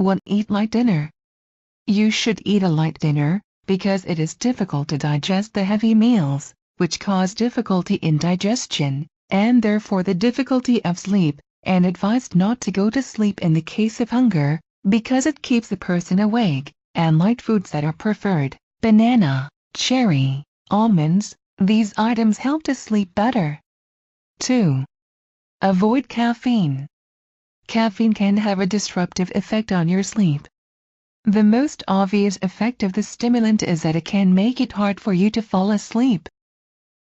1. Eat light dinner. You should eat a light dinner, because it is difficult to digest the heavy meals, which cause difficulty in digestion, and therefore the difficulty of sleep, and advised not to go to sleep in the case of hunger, because it keeps the person awake, and light foods that are preferred, banana, cherry, almonds, these items help to sleep better. 2. Avoid caffeine. Caffeine can have a disruptive effect on your sleep. The most obvious effect of the stimulant is that it can make it hard for you to fall asleep.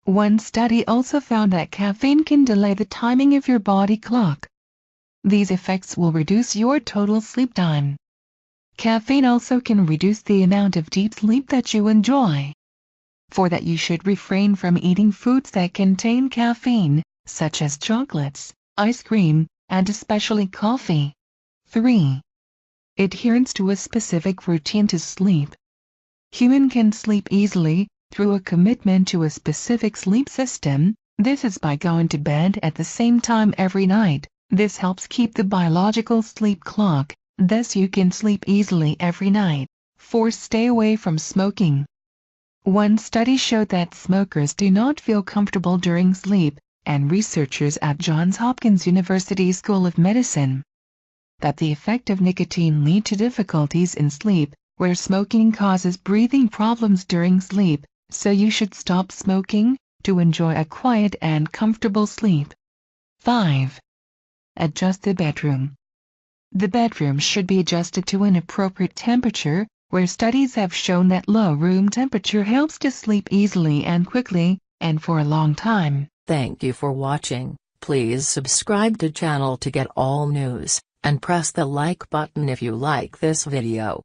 One study also found that caffeine can delay the timing of your body clock. These effects will reduce your total sleep time. Caffeine also can reduce the amount of deep sleep that you enjoy. For that you should refrain from eating foods that contain caffeine, such as chocolates, ice cream, and especially coffee. 3. Adherence to a specific routine to sleep. Human can sleep easily, through a commitment to a specific sleep system. This is by going to bed at the same time every night. This helps keep the biological sleep clock, thus you can sleep easily every night. 4. Stay away from smoking. One study showed that smokers do not feel comfortable during sleep, and researchers at Johns Hopkins University School of Medicine that the effect of nicotine lead to difficulties in sleep, where smoking causes breathing problems during sleep, so you should stop smoking, to enjoy a quiet and comfortable sleep. 5. Adjust the bedroom. The bedroom should be adjusted to an appropriate temperature, where studies have shown that low room temperature helps to sleep easily and quickly, and for a long time. Thank you for watching. Please subscribe to channel to get all news, and press the like button if you like this video.